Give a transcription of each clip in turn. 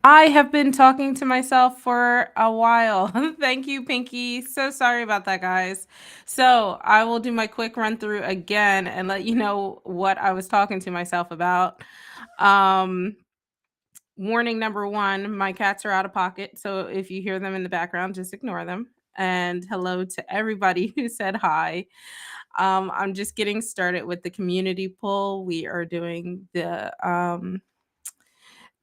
I have been talking to myself for a while. Thank you, Pinky. So sorry about that, guys. So I will do my quick run through again and let you know what I was talking to myself about. Um, Warning number one, my cats are out of pocket. So if you hear them in the background, just ignore them. And hello to everybody who said hi. I'm just getting started with the community poll. We are doing the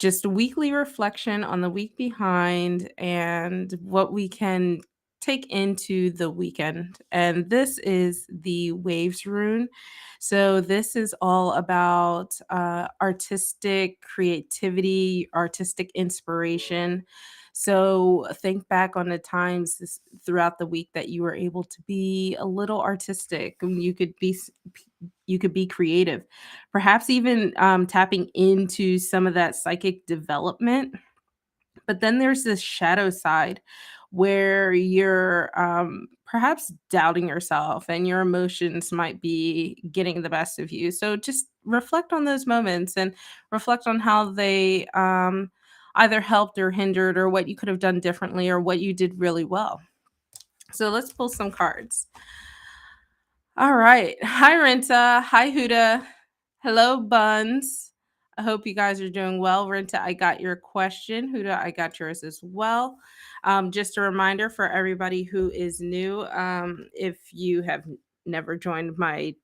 just a weekly reflection on the week behind and what we can take into the weekend. And this is the Waves Rune. So, this is all about artistic creativity, artistic inspiration. So, think back on the times throughout the week that you were able to be a little artistic. You could be creative, perhaps even tapping into some of that psychic development. But then there's this shadow side where you're perhaps doubting yourself and your emotions might be getting the best of you. So just reflect on those moments and reflect on how they either helped or hindered, or what you could have done differently, or what you did really well. So let's pull some cards. All right. Hi, Renta. Hi, Huda. Hello, Buns. I hope you guys are doing well. Renta, I got your question. Huda, I got yours as well. Just a reminder for everybody who is new, if you have never joined my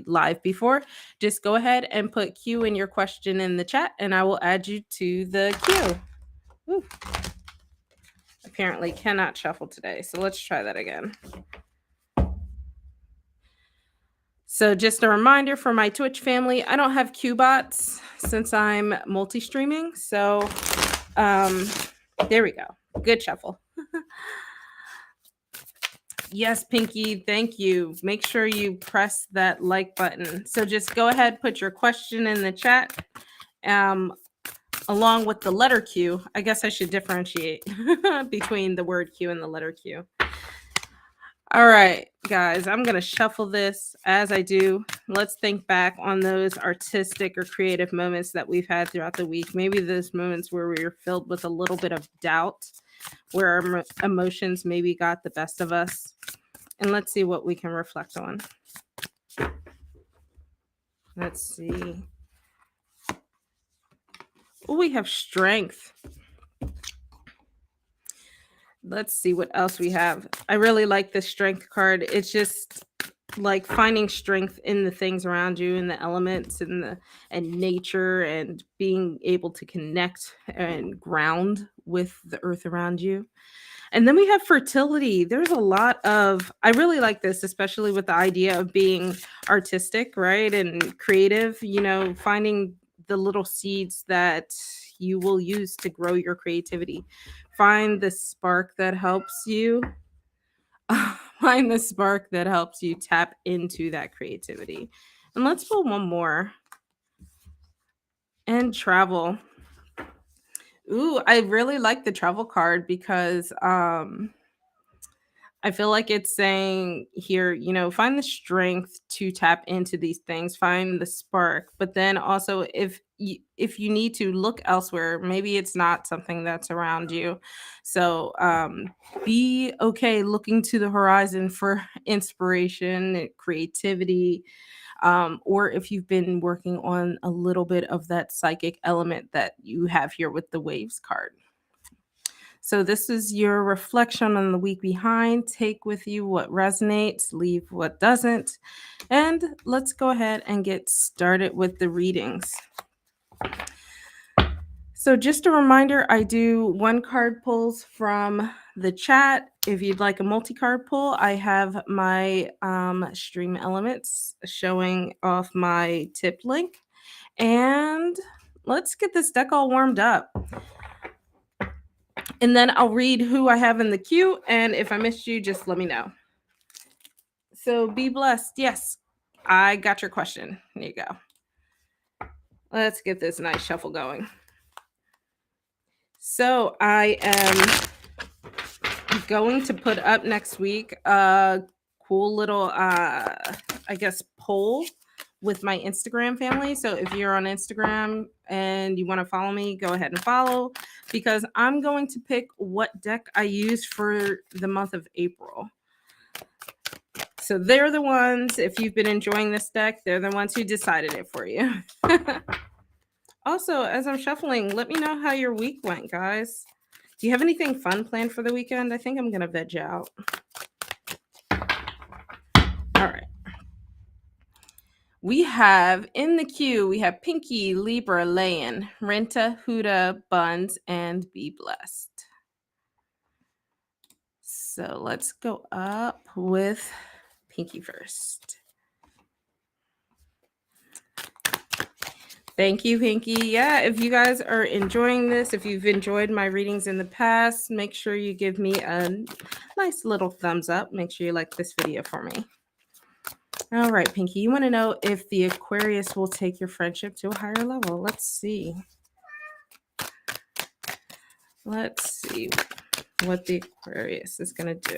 live before, just go ahead and put Q in your question in the chat, and I will add you to the queue. Woo. Apparently cannot shuffle today, so let's try that again. So just a reminder for my Twitch family, I don't have Qbots since I'm multi-streaming. So there we go. Good shuffle. Yes, Pinky, thank you. Make sure you press that like button. So just go ahead, put your question in the chat, along with the letter Q. I guess I should differentiate between the word Q and the letter Q. All right, guys, I'm going to shuffle this as I do. Let's think back on those artistic or creative moments that we've had throughout the week. Maybe those moments where we were filled with a little bit of doubt, where our emotions maybe got the best of us. And let's see what we can reflect on. Let's see. Oh, we have strength. Let's see what else we have. I really like this strength card. It's just like finding strength in the things around you, and the elements and nature, and being able to connect and ground with the earth around you. And then we have fertility. There's a lot of, I really like this, especially with the idea of being artistic, right? And creative, finding the little seeds that you will use to grow your creativity. Find the spark that helps you. Find the spark that helps you tap into that creativity. And let's pull one more. And travel. Ooh, I really like the travel card because I feel like it's saying here, find the strength to tap into these things, find the spark, but then also if you need to look elsewhere, maybe it's not something that's around you. So be okay looking to the horizon for inspiration, creativity, or if you've been working on a little bit of that psychic element that you have here with the waves card. So, this is your reflection on the week behind. Take with you what resonates, leave what doesn't. And let's go ahead and get started with the readings. So, just a reminder, I do one card pulls from the chat. If you'd like a multi card pull, I have my stream elements showing off my tip link. And let's get this deck all warmed up. And then I'll read who I have in the queue. And if I missed you, just let me know. So be blessed. Yes, I got your question. There you go. Let's get this nice shuffle going. So I am going to put up next week a cool little, poll with my Instagram family. So if you're on Instagram and you want to follow me, go ahead and follow, because I'm going to pick what deck I use for the month of April. So they're the ones, if you've been enjoying this deck, they're the ones who decided it for you. Also, as I'm shuffling, let me know how your week went, guys. Do you have anything fun planned for the weekend? I think I'm going to veg out. All right. We have in the queue, we have Pinky, Libra, Layan, Renta, Huda, Buns, and Be Blessed. So let's go up with Pinky first. Thank you, Pinky. Yeah, if you guys are enjoying this, if you've enjoyed my readings in the past, make sure you give me a nice little thumbs up. Make sure you like this video for me. All right, Pinky, you want to know if the Aquarius will take your friendship to a higher level. Let's see. Let's see what the Aquarius is going to do.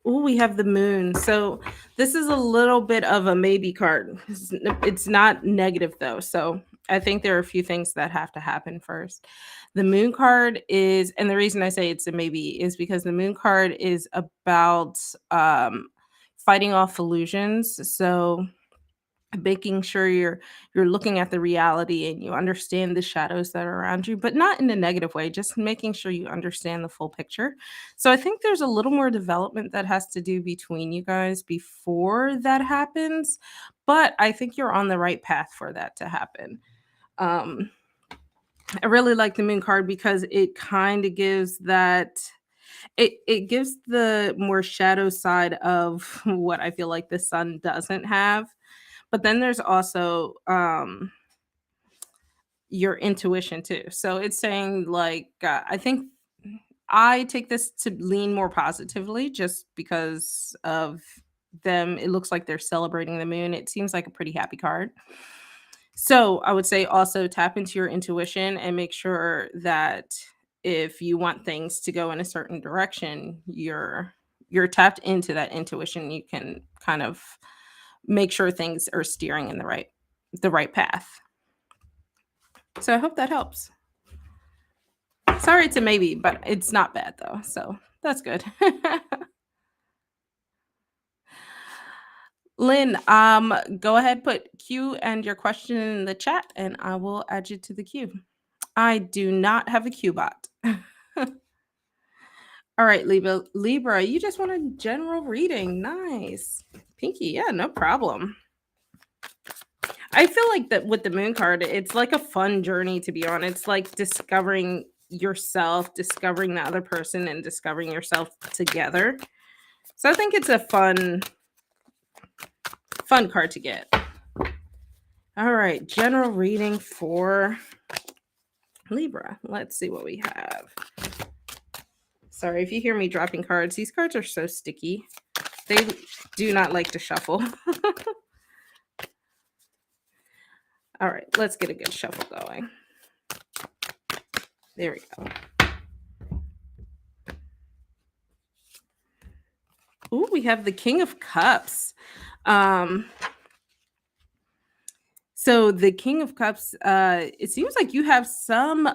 Oh, we have the moon. So this is a little bit of a maybe card. It's not negative though. So I think there are a few things that have to happen first. The moon card is, and the reason I say it's a maybe is because the moon card is about fighting off illusions. So making sure you're looking at the reality and you understand the shadows that are around you, but not in a negative way, just making sure you understand the full picture. So I think there's a little more development that has to do between you guys before that happens, but I think you're on the right path for that to happen. I really like the moon card because it kind of gives that, it gives the more shadow side of what I feel like the sun doesn't have. But then there's also your intuition too. So it's saying like I think I take this to lean more positively just because of them. It looks like they're celebrating the moon. It seems like a pretty happy card. So I would say also tap into your intuition and make sure that if you want things to go in a certain direction, you're tapped into that intuition. You can kind of make sure things are steering in the right path. So I hope that helps. Sorry it's a maybe, but it's not bad though. So that's good. Lynn, go ahead, put Q and your question in the chat and I will add you to the queue. I do not have a Q bot. All right, Libra, you just want a general reading. Nice. Pinky, yeah, no problem. I feel like that with the moon card, it's like a fun journey to be on. It's like discovering yourself, discovering the other person, and discovering yourself together. So I think it's a fun card to get. All right, general reading for Libra. Let's see what we have. Sorry if you hear me dropping cards. These cards are so sticky. They do not like to shuffle. All right, let's get a good shuffle going. There we go. Ooh, we have the King of Cups. So the King of Cups, it seems like you have some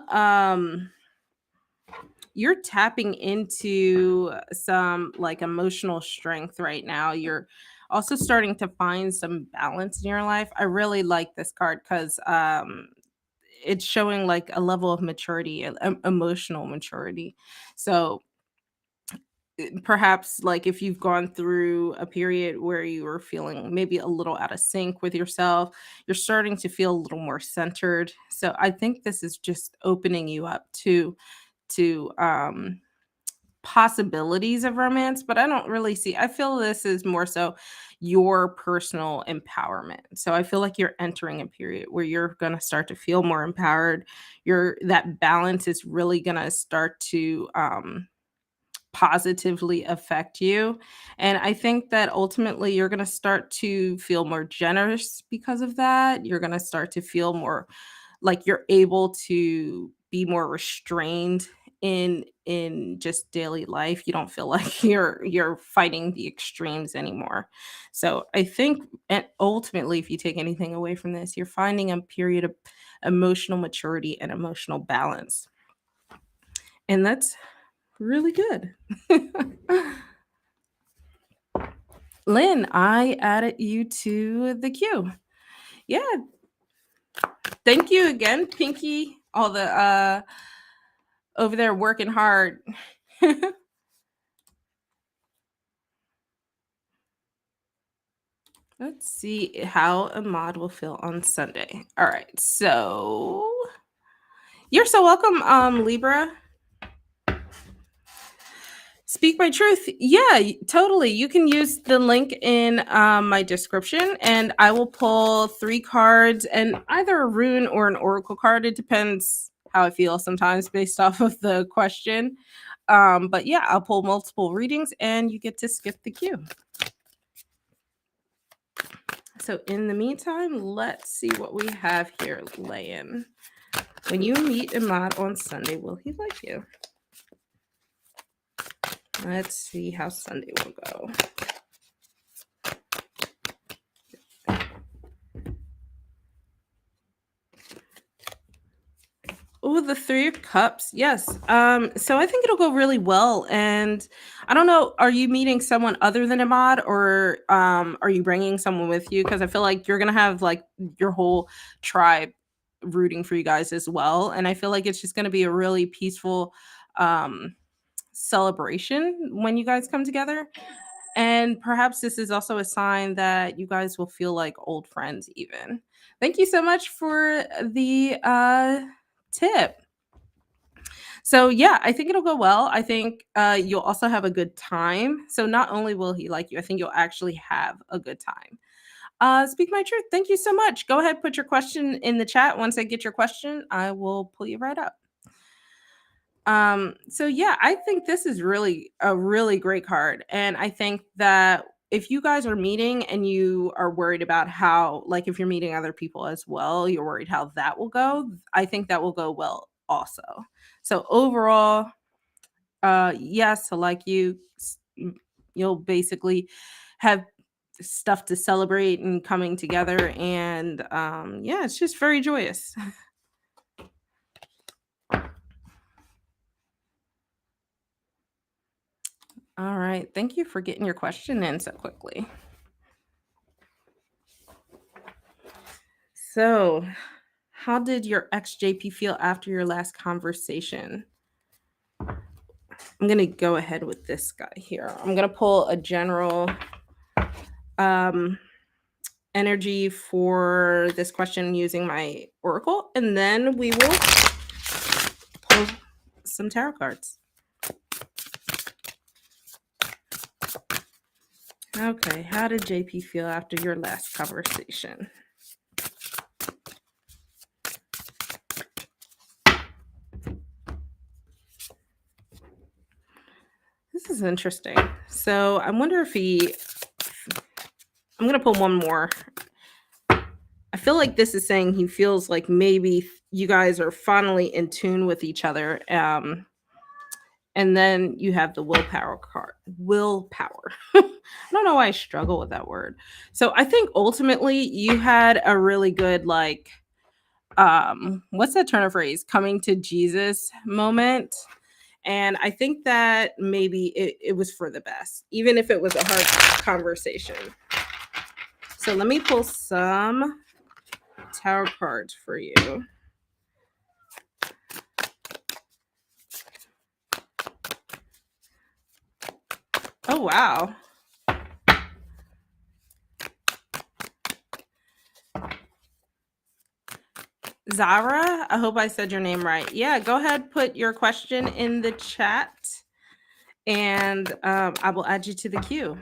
you're tapping into some like emotional strength right now. You're also starting to find some balance in your life. I really like this card because it's showing like a level of maturity, emotional maturity. So perhaps like if you've gone through a period where you were feeling maybe a little out of sync with yourself, you're starting to feel a little more centered. So I think this is just opening you up to possibilities of romance, but I don't really see, I feel this is more so your personal empowerment. So I feel like you're entering a period where you're going to start to feel more empowered. That balance is really going to start to positively affect you. And I think that ultimately you're going to start to feel more generous because of that. You're going to start to feel more like you're able to be more restrained in just daily life, you don't feel like you're fighting the extremes anymore. So I think, and ultimately, if you take anything away from this, you're finding a period of emotional maturity and emotional balance. And that's really good. Lynn, I added you to the queue. Yeah, thank you again, Pinky. All the over there working hard. Let's see how Ahmad will feel on Sunday. All right, so you're so welcome, Libra. Speak my truth. Yeah, totally. You can use the link in my description, and I will pull 3 cards and either a rune or an oracle card. It depends how I feel sometimes based off of the question. But yeah, I'll pull multiple readings, and you get to skip the queue. So in the meantime, let's see what we have here, Layan. When you meet Ahmad on Sunday, will he like you? Let's see how Sunday will go. Oh, the 3 of Cups. Yes. So I think it'll go really well. And I don't know, are you meeting someone other than Ahmad, or are you bringing someone with you? Because I feel like you're gonna have like your whole tribe rooting for you guys as well. And I feel like it's just gonna be a really peaceful celebration when you guys come together. And perhaps this is also a sign that you guys will feel like old friends even. Thank you so much for the tip. So yeah, I think it'll go well. I think you'll also have a good time. So not only will he like you, I think you'll actually have a good time. Speak my truth. Thank you so much. Go ahead, put your question in the chat. Once I get your question, I will pull you right up. So yeah, I think this is really a really great card. And I think that if you guys are meeting and you are worried about how, like, if you're meeting other people as well, you're worried how that will go, I think that will go well also. So overall, yes, I like you. You'll basically have stuff to celebrate and coming together, and yeah, it's just very joyous. All right. Thank you for getting your question in so quickly. So, how did your ex JP feel after your last conversation? I'm going to go ahead with this guy here. I'm going to pull a general energy for this question using my oracle, and then we will pull some tarot cards. Okay, how did JP feel after your last conversation? This is interesting. So I wonder if I'm going to pull one more. I feel like this is saying he feels like maybe you guys are finally in tune with each other. And then you have the willpower card. Willpower. I don't know why I struggle with that word. So I think ultimately you had a really good, like, what's that turn of phrase? Coming to Jesus moment. And I think that maybe it was for the best, even if it was a hard conversation. So let me pull some tarot cards for you. Oh, wow. Zara, I hope I said your name right. Yeah, go ahead, put your question in the chat, and I will add you to the queue.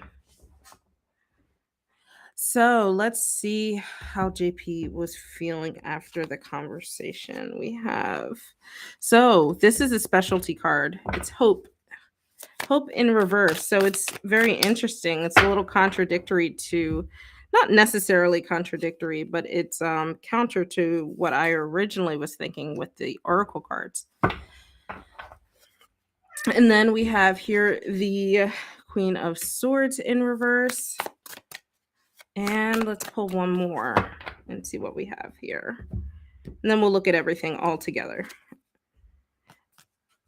So let's see how JP was feeling after the conversation we have. So this is a specialty card. It's hope. Hope in reverse. So it's very interesting. It's a little contradictory to, not necessarily contradictory, but it's counter to what I originally was thinking with the oracle cards. And then we have here the Queen of Swords in reverse. And let's pull one more and see what we have here. And then we'll look at everything all together.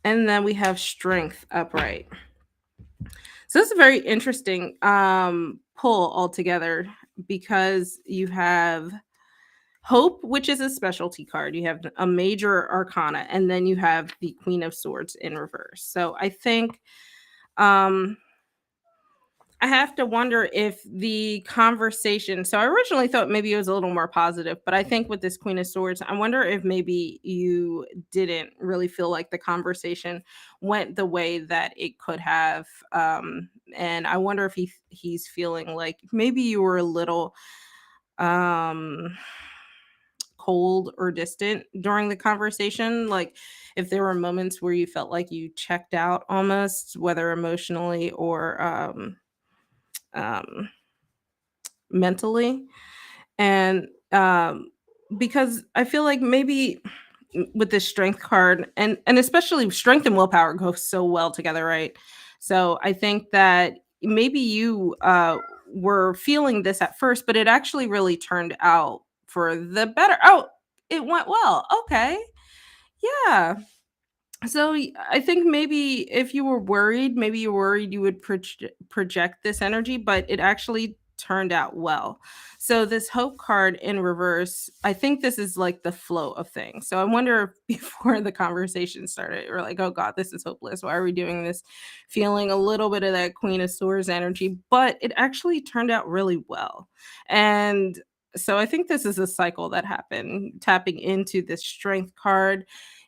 And then we have Strength upright. So this is a very interesting pull altogether, because you have Hope, which is a specialty card. You have a major arcana, and then you have the Queen of Swords in reverse. So I think um I have to wonder if the conversation, so I originally thought maybe it was a little more positive, but I think with this Queen of Swords, I wonder if maybe you didn't really feel like the conversation went the way that it could have. And I wonder if he's feeling like maybe you were a little um cold or distant during the conversation, like if there were moments where you felt like you checked out almost, whether emotionally or um mentally. And because I feel like maybe with this strength card, and especially strength and willpower go so well together, right? So I think that maybe you were feeling this at first, but it actually really turned out for the better. Oh, it went well. Okay. Yeah. So I think maybe if you were worried, maybe you're worried you would project this energy, but it actually turned out well. So this hope card in reverse, I think this is like the flow of things. So I wonder if before the conversation started, we're like, oh God, this is hopeless. Why are we doing this? Feeling a little bit of that Queen of Swords energy, but it actually turned out really well. And so I think this is a cycle that happened, tapping into this strength card,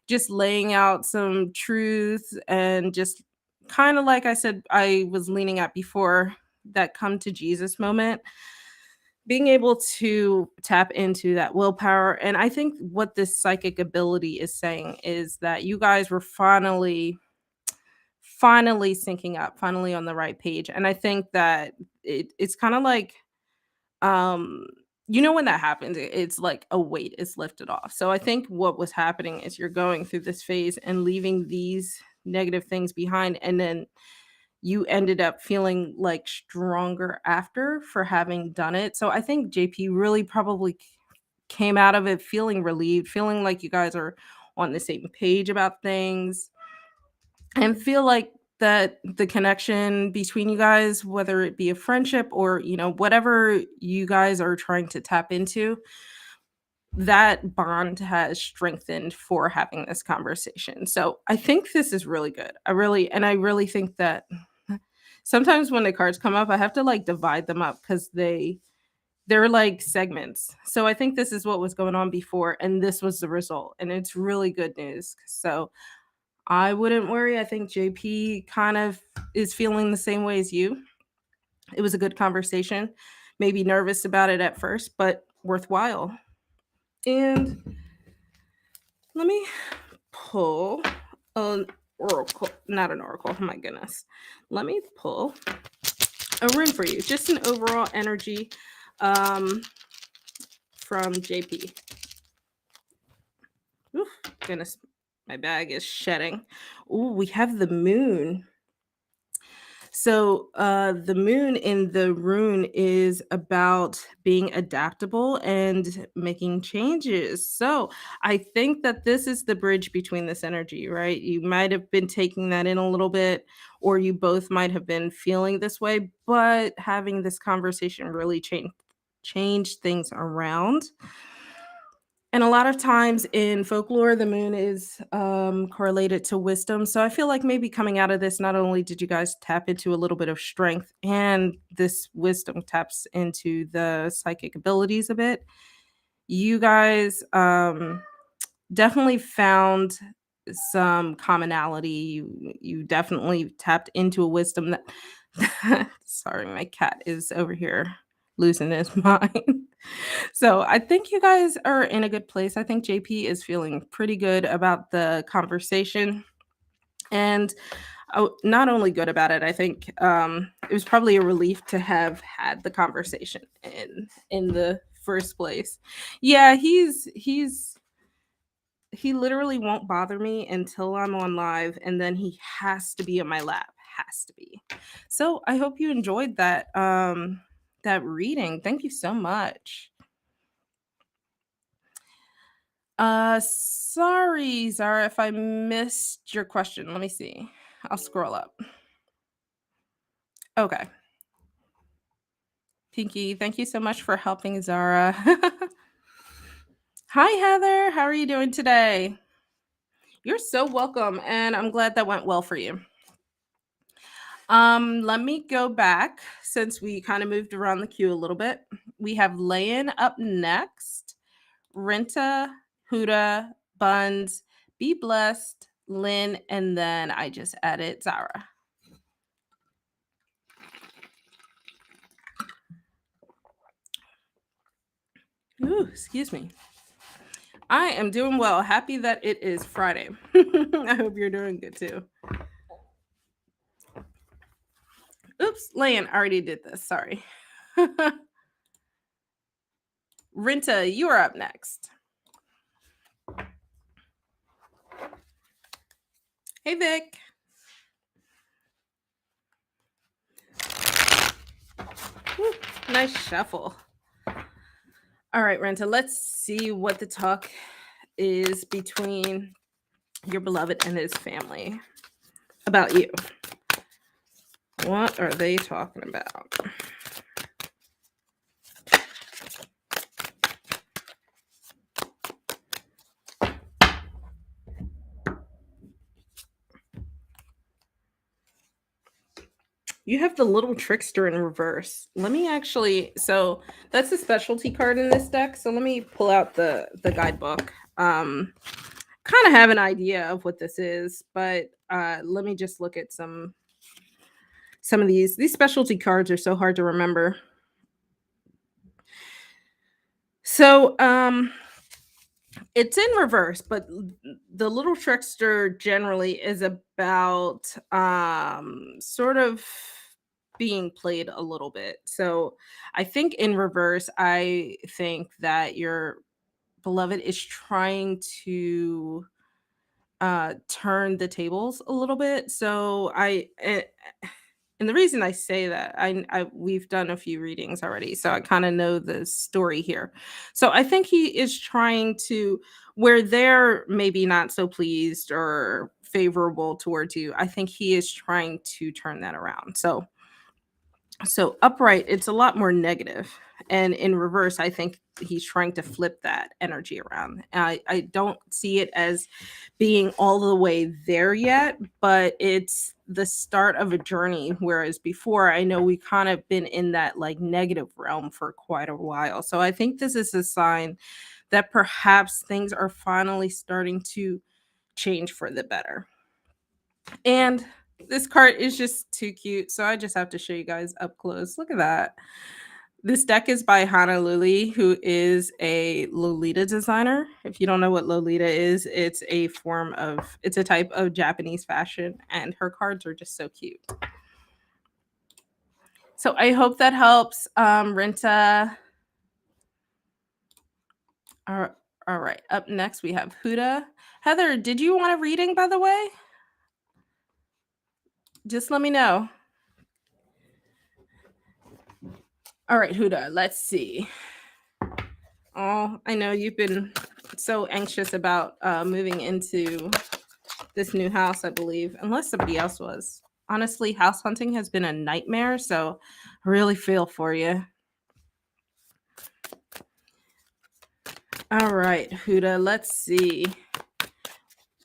just laying out some truths, and just kind of like I said, I was leaning at before, that come to Jesus moment, being able to tap into that willpower. And I think what this psychic ability is saying is that you guys were finally syncing up, finally on the right page. And I think that it's kind of like um when that happens, it's like a weight is lifted off. So I think what was happening is you're going through this phase and leaving these negative things behind, and then you ended up feeling like stronger after for having done it. So I think JP really probably came out of it feeling relieved, feeling like you guys are on the same page about things, and feel like that the connection between you guys, whether it be a friendship or whatever you guys are trying to tap into, that bond has strengthened for having this conversation. So I think this is really good. I really think that sometimes when the cards come up, I have to like divide them up, because they're like segments. So I think this is what was going on before, and this was the result, and it's really good news. So I wouldn't worry. I think JP kind of is feeling the same way as you. It was a good conversation. Maybe nervous about it at first, but worthwhile. And let me pull an oracle, not an oracle. Oh my goodness. Let me pull a rune for you. Just an overall energy um, from JP. Ooh, goodness, my bag is shedding. Ooh, we have the moon. So, the moon in the rune is about being adaptable and making changes. So, I think that this is the bridge between this energy, right? You might have been taking that in a little bit, or you both might have been feeling this way, but having this conversation really changed things around. And a lot of times in folklore, the moon is correlated to wisdom. So I feel like maybe coming out of this, not only did you guys tap into a little bit of strength, and this wisdom taps into the psychic abilities a bit, you guys definitely found some commonality. You definitely tapped into a wisdom that sorry, my cat is over here losing his mind. So I think you guys are in a good place. I think JP is feeling pretty good about the conversation. And not only good about it, I think it was probably a relief to have had the conversation in the first place. Yeah, he's he literally won't bother me until I'm on live, and then he has to be in my lap. Has to be. So I hope you enjoyed that reading. Thank you so much. Sorry, Zara, if I missed your question. Let me see. I'll scroll up. Okay. Pinky, thank you so much for helping Zara. Hi, Heather. How are you doing today? You're so welcome, and I'm glad that went well for you. Let me go back since we kind of moved around the queue a little bit. We have Layan up next, Renta, Huda, Buns, Be Blessed, Lynn, and then I just added Zara. Ooh, excuse me. I am doing well. Happy that it is Friday. I hope you're doing good too. Oops, Layan already did this. Sorry. Renta, you are up next. Hey, Vic. Woo, nice shuffle. All right, Renta, let's see what the talk is between your beloved and his family about you. What are they talking about? You have the little trickster in reverse. Let me actually, so that's a specialty card in this deck. So let me pull out the guidebook. Kind of have an idea of what this is, but let me just look at some of these. These specialty cards are so hard to remember. So it's in reverse, but the little trickster generally is about sort of being played a little bit. So I think in reverse, I think that your beloved is trying to turn the tables a little bit. So and the reason I say that, we've done a few readings already, so I kind of know the story here. So I think he is trying to, where they're maybe not so pleased or favorable towards you, I think he is trying to turn that around. So upright, it's a lot more negative, and in reverse, I think he's trying to flip that energy around. I don't see it as being all the way there yet, but it's the start of a journey. Whereas before, I know we kind of been in that like negative realm for quite a while. So I think this is a sign that perhaps things are finally starting to change for the better. And this card is just too cute, so I just have to show you guys up close. Look at that. This deck is by Hana Luli, who is a Lolita designer. If you don't know what Lolita is, it's a type of Japanese fashion, and her cards are just so cute. So I hope that helps, Renta. All right, up next we have Huda. Heather, did you want a reading, by the way? Just let me know. All right, Huda, let's see. Oh, I know you've been so anxious about moving into this new house, I believe, unless somebody else was. Honestly, house hunting has been a nightmare, so I really feel for you. All right, Huda, let's see.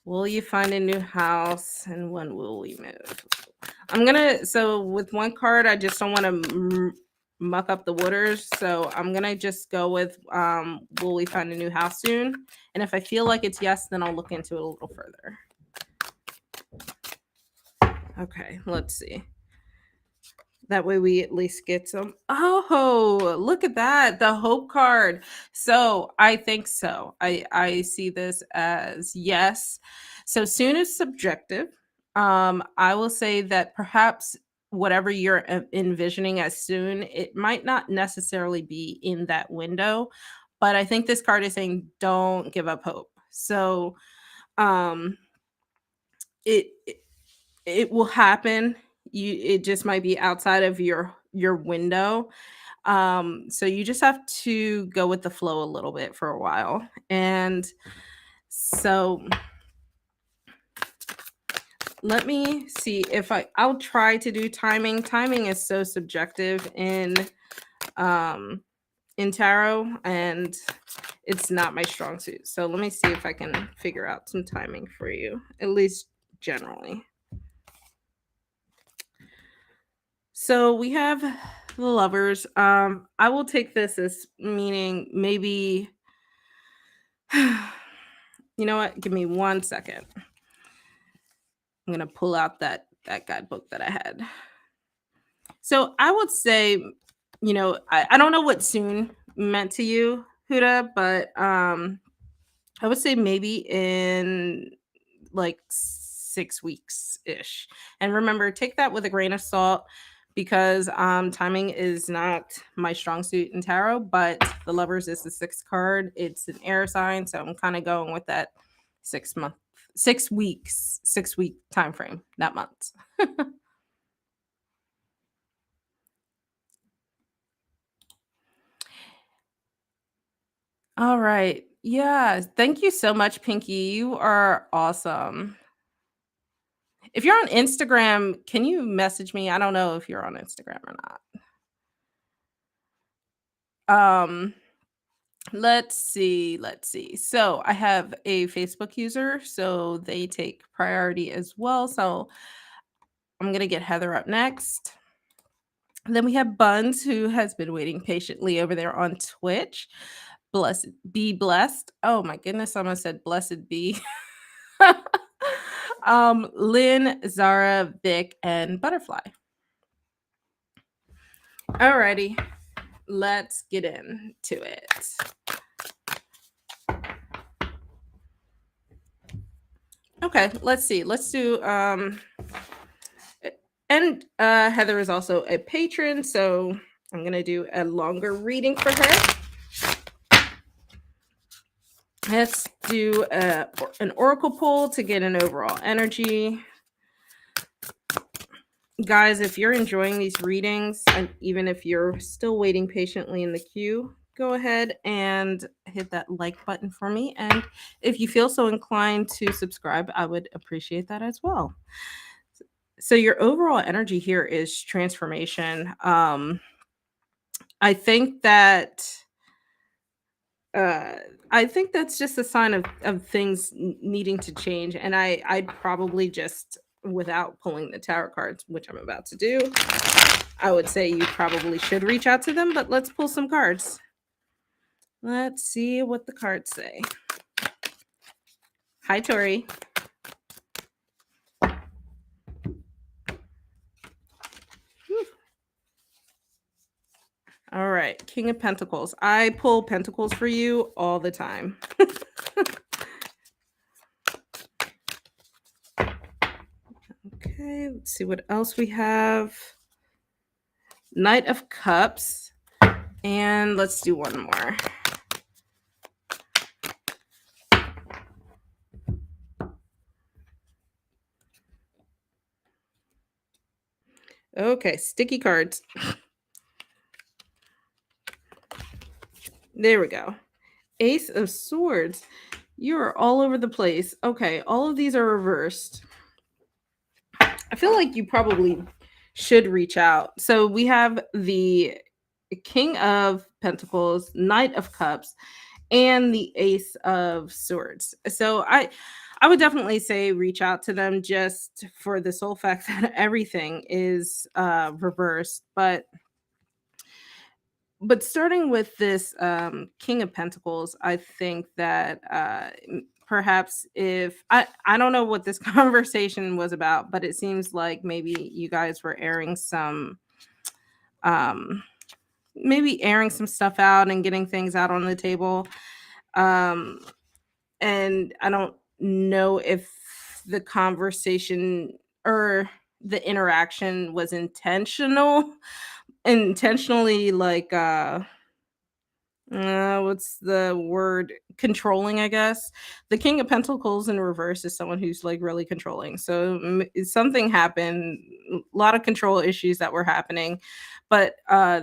Will you find a new house, and when will we move? So with one card, I just don't want to muck up the waters, so I'm gonna just go with will we find a new house soon? And if I feel like it's yes, then I'll look into it a little further. Okay, let's see. That way we at least get some. Oh, look at that. The hope card. So I think so. I see this as yes. So soon is subjective. I will say that perhaps whatever you're envisioning as soon, it might not necessarily be in that window. But I think this card is saying don't give up hope. So um it it, it will happen. It just might be outside of your window. So you just have to go with the flow a little bit for a while. And so let me see if I'll try to do timing. Timing is so subjective um in tarot, and it's not my strong suit. So let me see if I can figure out some timing for you, at least generally. So we have the lovers. I will take this as meaning maybe you know what? Give me 1 second. I'm gonna pull out that guidebook that I had. So I would say, I don't know what soon meant to you, Huda, but I would say maybe in like 6 weeks ish. And remember, take that with a grain of salt because timing is not my strong suit in tarot, but the lovers is the sixth card. It's an air sign, so I'm kind of going with that 6 month, 6 weeks, 6 week time frame, not months. All right. Yeah. Thank you so much, Pinky. You are awesome. If you're on Instagram, can you message me? I don't know if you're on Instagram or not. Let's see. So I have a Facebook user, so they take priority as well. So I'm gonna get Heather up next. Then we have Buns, who has been waiting patiently over there on Twitch. Blessed be blessed. Oh my goodness, I almost said blessed be. Lynn, Zara, Vic, and Butterfly. Alrighty, let's get into it. Okay, let's see. Let's do and Heather is also a patron, so I'm gonna do a longer reading for her. Let's do an oracle pull to get an overall energy. Guys, if you're enjoying these readings, and even if you're still waiting patiently in the queue, go ahead and hit that like button for me. And if you feel so inclined to subscribe, I would appreciate that as well. So your overall energy here is transformation. I think that uh I think that's just a sign of things needing to change. And I'd probably just, without pulling the tarot cards, which I'm about to do, I would say you probably should reach out to them, but let's pull some cards. Let's see what the cards say. Hi, Tori. All right, King of Pentacles. I pull Pentacles for you all the time. Okay, let's see what else we have. Knight of Cups. And let's do one more. Okay, sticky cards. There we go. Ace of Swords. You're all over the place. Okay, all of these are reversed. I feel like you probably should reach out. So we have the King of Pentacles, Knight of Cups, and the Ace of Swords. So I would definitely say reach out to them, just for the sole fact that everything is reversed. But starting with this King of Pentacles, I think that perhaps, if I don't know what this conversation was about, but it seems like maybe you guys were airing some um maybe airing some stuff out and getting things out on the table. Um and I don't know if the conversation or the interaction was intentionally, like What's the word? Controlling, I guess. The King of Pentacles in reverse is someone who's like really controlling. So something happened, a lot of control issues that were happening. But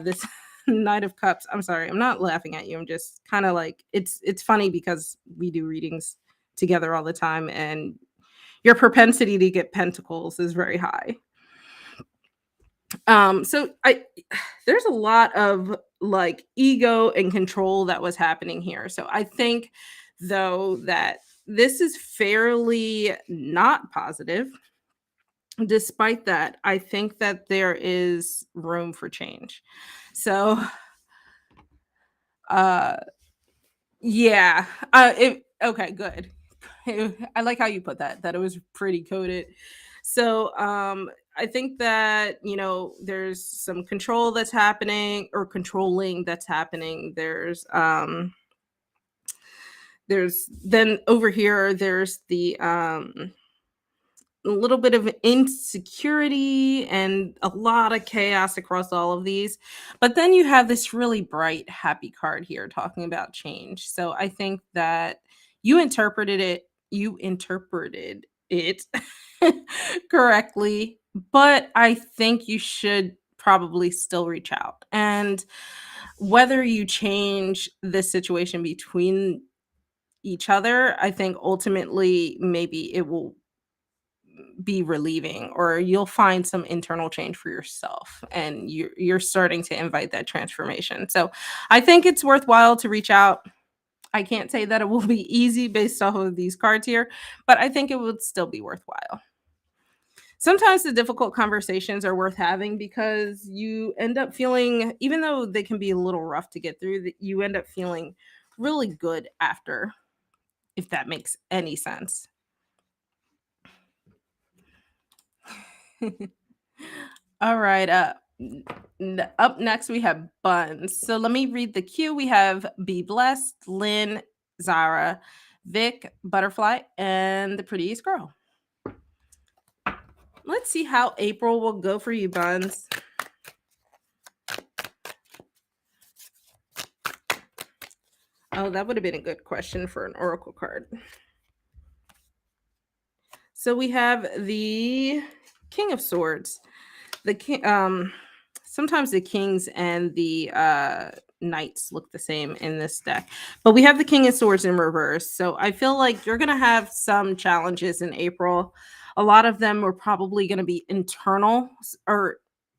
this Knight of Cups, I'm sorry, I'm not laughing at you. I'm just kind of like it's funny because we do readings together all the time and your propensity to get pentacles is very high. So I there's a lot of like ego and control that was happening here. So I think though that this is fairly not positive. Despite that, I think that there is room for change. So uh yeah, okay, good. I like how you put that, that it was pretty coded. So, I think that, there's some control that's happening or controlling that's happening. There's then over here, there's the a little bit of insecurity and a lot of chaos across all of these. But then you have this really bright, happy card here talking about change. So I think that you interpreted it correctly, but I think you should probably still reach out. And whether you change the situation between each other, I think ultimately maybe it will be relieving or you'll find some internal change for yourself and you're starting to invite that transformation. So I think it's worthwhile to reach out. I can't say that it will be easy based off of these cards here, but I think it would still be worthwhile. Sometimes the difficult conversations are worth having because you end up feeling, even though they can be a little rough to get through, that you end up feeling really good after, if that makes any sense. All right. Up next, we have buns. So let me read the queue. We have Be Blessed, Lynn, Zara, Vic, Butterfly, and the prettiest girl. Let's see how April will go for you, buns. Oh, that would have been a good question for an oracle card. So we have the King of Swords. The king. Sometimes the kings and the knights look the same in this deck, but we have the King of Swords in reverse. So I feel like you're gonna have some challenges in April. A lot of them are probably gonna be internal, or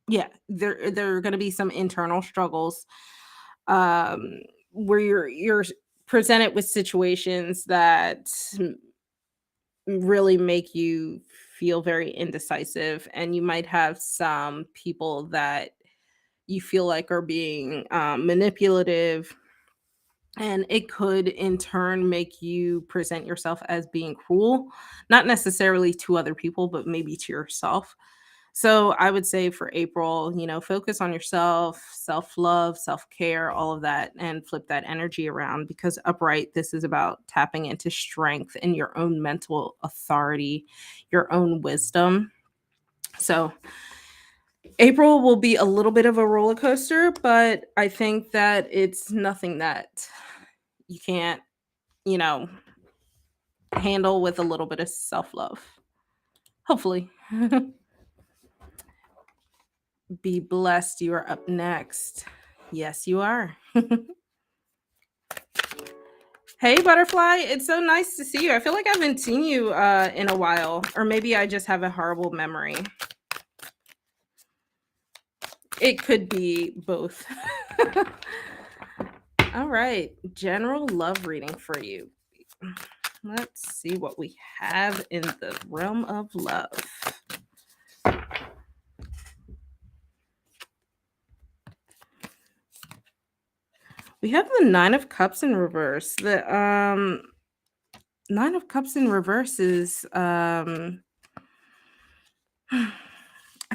yeah, there are gonna be some internal struggles, where you're presented with situations that really make you feel very indecisive, and you might have some people that you feel like are being manipulative, and it could in turn make you present yourself as being cruel, not necessarily to other people but maybe to yourself. So I would say for April, focus on yourself, self-love, self-care, all of that, and flip that energy around, because upright, this is about tapping into strength and your own mental authority, your own wisdom. So April will be a little bit of a roller coaster, but I think that it's nothing that you can't, you know, handle with a little bit of self-love. Hopefully. Be blessed. You are up next. Yes, you are. Hey, Butterfly. It's so nice to see you. I feel like I haven't seen you in a while, or maybe I just have a horrible memory. It could be both. All right. General love reading for you. Let's see what we have in the realm of love. We have the Nine of Cups in reverse. The Nine of Cups in reverse is I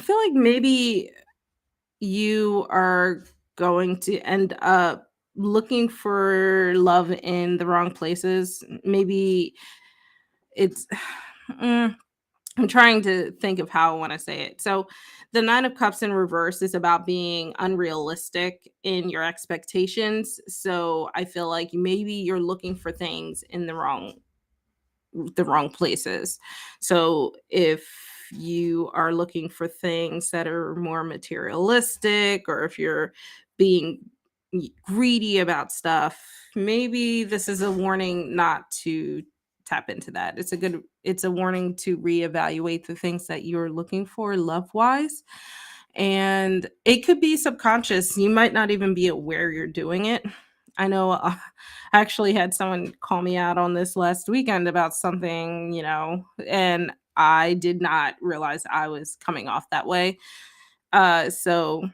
feel like maybe you are going to end up looking for love in the wrong places. Maybe it's I'm trying to think of how I want to say it. So, the Nine of Cups in reverse is about being unrealistic in your expectations. So, I feel like maybe you're looking for things in the wrong places. So if you are looking for things that are more materialistic, or if you're being greedy about stuff, maybe this is a warning not to tap into that. It's a warning to reevaluate the things that you're looking for love wise, and it could be subconscious. You might not even be aware you're doing it. I know I actually had someone call me out on this last weekend about something, and I did not realize I was coming off that way. So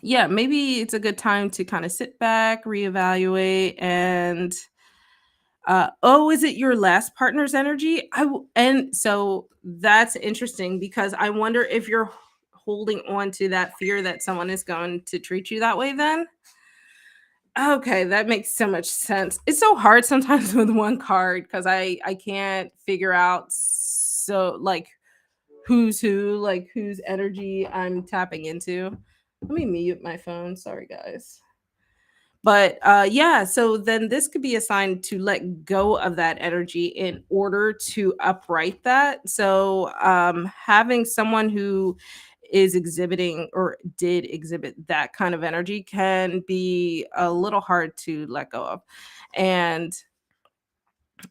yeah, maybe it's a good time to kind of sit back, reevaluate, and oh, is it your last partner's energy? And so that's interesting because I wonder if you're holding on to that fear that someone is going to treat you that way then. Okay, that makes so much sense. It's so hard sometimes with one card because I can't figure out so like who's who, like whose energy I'm tapping into. Let me mute my phone. Sorry, guys. But yeah, so then this could be a sign to let go of that energy in order to upright that. So having someone who is exhibiting or did exhibit that kind of energy can be a little hard to let go of. And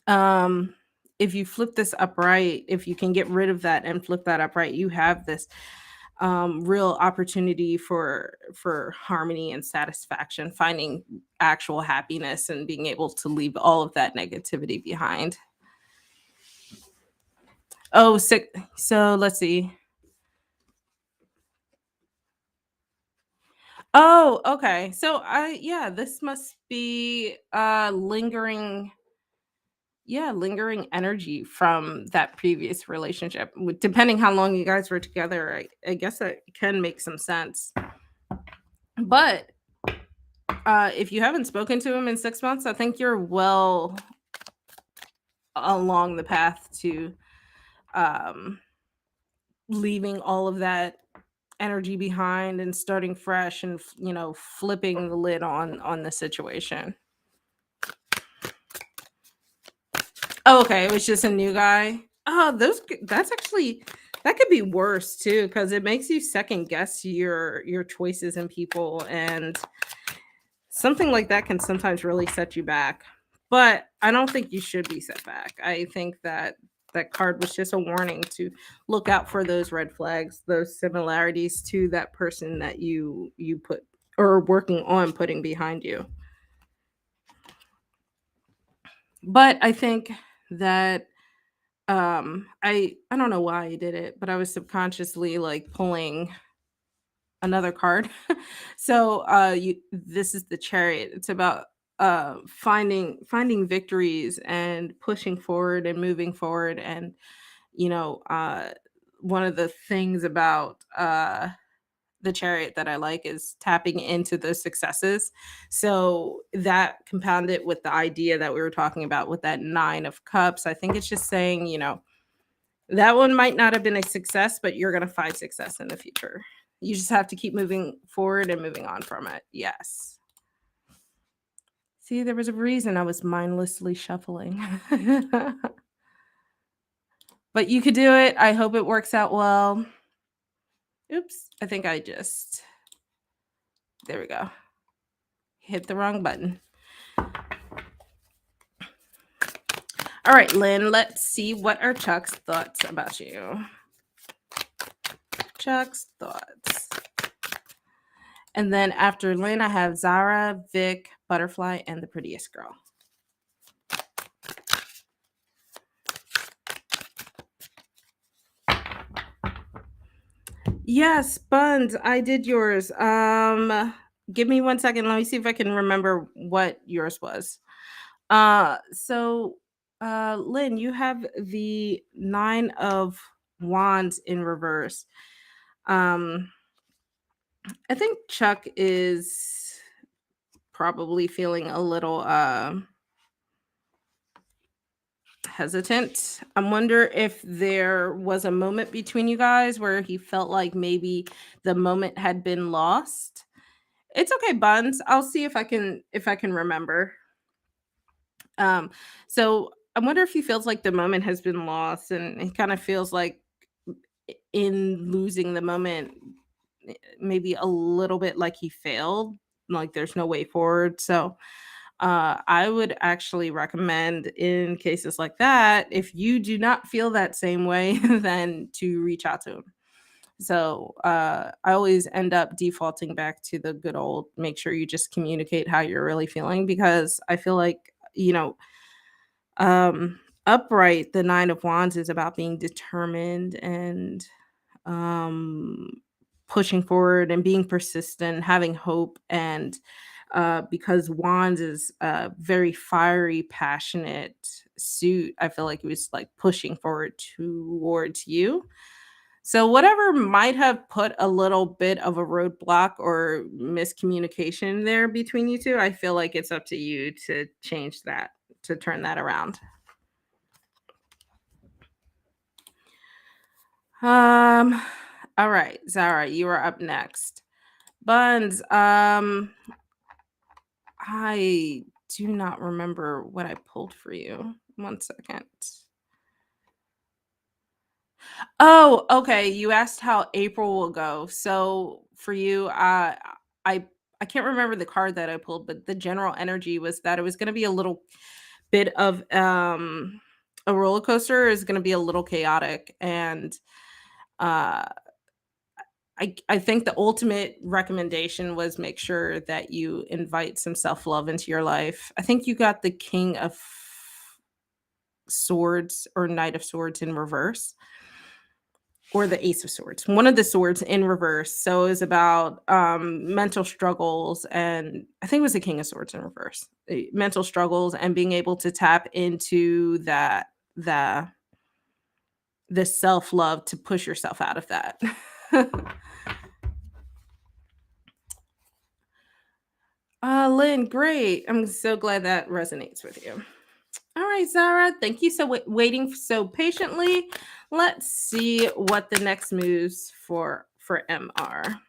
um if you flip this upright, if you can get rid of that and flip that upright, you have this real opportunity for harmony and satisfaction, finding actual happiness and being able to leave all of that negativity behind. Oh, so let's see. Oh, okay. So I yeah, this must be lingering, yeah, lingering energy from that previous relationship. Depending how long you guys were together, I guess that can make some sense. But if you haven't spoken to him in 6 months, I think you're well along the path to um, leaving all of that energy behind and starting fresh, and flipping the lid on the situation. Oh, okay, it was just a new guy. Oh, that's actually, that could be worse too, because it makes you second guess your choices and people, and something like that can sometimes really set you back. But I don't think you should be set back. I think that that card was just a warning to look out for those red flags, those similarities to that person that you put or are working on putting behind you. But I think that I don't know why I did it, but I was subconsciously like pulling another card. So you this is the Chariot. It's about finding victories and pushing forward and moving forward. And you know uh one of the things about the Chariot that I like is tapping into those successes. So that compounded with the idea that we were talking about with that Nine of Cups, I think it's just saying, that one might not have been a success, but you're going to find success in the future. You just have to keep moving forward and moving on from it. Yes. See, there was a reason I was mindlessly shuffling. But you could do it. I hope it works out well. Oops. I think I just, there we go. Hit the wrong button. All right, Lynn, let's see what are Chuck's thoughts about you. Chuck's thoughts. And then after Lynn, I have Zara, Vic, Butterfly, and the prettiest girl. Yes, Buns, I did yours. Give me 1 second. Let me see if I can remember what yours was. So Lynn, you have the Nine of Wands in reverse. Um, I think Chuck is probably feeling a little hesitant. I wonder if there was a moment between you guys where he felt like maybe the moment had been lost. It's okay, Buns. I'll see if I can remember. Um, so I wonder if he feels like the moment has been lost and he kind of feels like in losing the moment, maybe a little bit like he failed, like there's no way forward. So I would actually recommend in cases like that, if you do not feel that same way, then to reach out to him. So I always end up defaulting back to the good old make sure you just communicate how you're really feeling because I feel like, upright, the Nine of Wands is about being determined and um, pushing forward and being persistent, having hope. And because Wands is a very fiery, passionate suit, I feel like it was like pushing forward towards you. So, whatever might have put a little bit of a roadblock or miscommunication there between you two, I feel like it's up to you to change that, to turn that around. Um, all right, Zara, you are up next. Buns, I do not remember what I pulled for you. One second. Oh, okay. You asked how April will go. So for you, I I can't remember the card that I pulled, but the general energy was that it was going to be a little bit of a roller coaster. Is going to be a little chaotic, and uh I think the ultimate recommendation was make sure that you invite some self-love into your life. I think you got the King of Swords or Knight of Swords in reverse or the Ace of Swords. One of the swords in reverse. So it was about mental struggles and I think it was the King of Swords in reverse. Mental struggles and being able to tap into the self-love to push yourself out of that. Lynn, great. I'm so glad that resonates with you. All right, Zara, thank you so waiting so patiently. Let's see what the next moves for M are.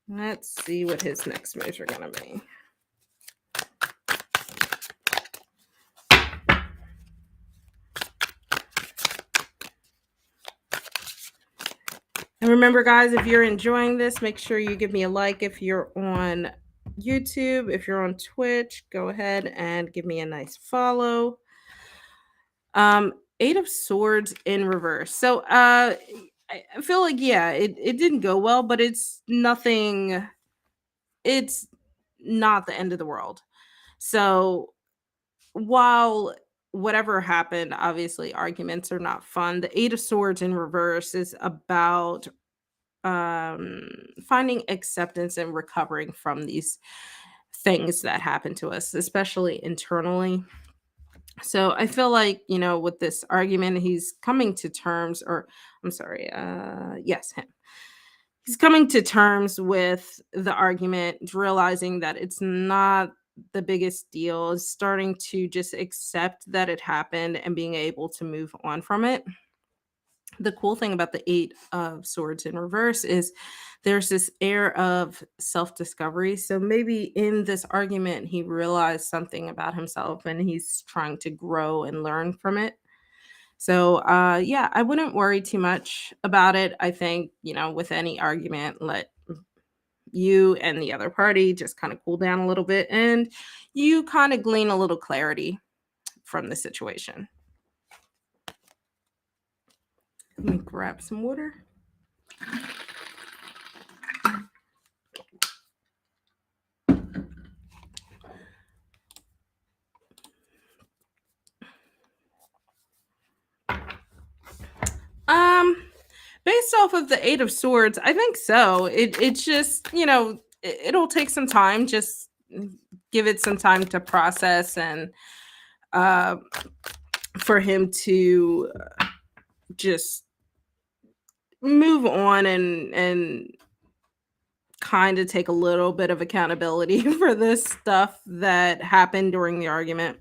Let's see what his next moves are going to be. And remember, guys, if you're enjoying this, make sure you give me a like. If you're on YouTube, if you're on Twitch, go ahead and give me a nice follow. Eight of Swords in reverse. So I feel like yeah, it didn't go well, but it's not the end of the world. So while whatever happened, obviously arguments are not fun. The Eight of Swords in reverse is about finding acceptance and recovering from these things that happen to us, especially internally. So I feel like, with this argument, he's coming to terms, or I'm sorry, yes, him. He's coming to terms with the argument, realizing that it's not the biggest deal, is starting to just accept that it happened and being able to move on from it. The cool thing about the Eight of Swords in reverse is there's this air of self-discovery. So maybe in this argument, he realized something about himself and he's trying to grow and learn from it. So yeah, I wouldn't worry too much about it. I think, with any argument, let you and the other party just kind of cool down a little bit and you kind of glean a little clarity from the situation. Let me grab some water. Um, Based off of the Eight of Swords, I think so. It's just, it'll take some time. Just give it some time to process and uh for him to just move on and kind of take a little bit of accountability for this stuff that happened during the argument.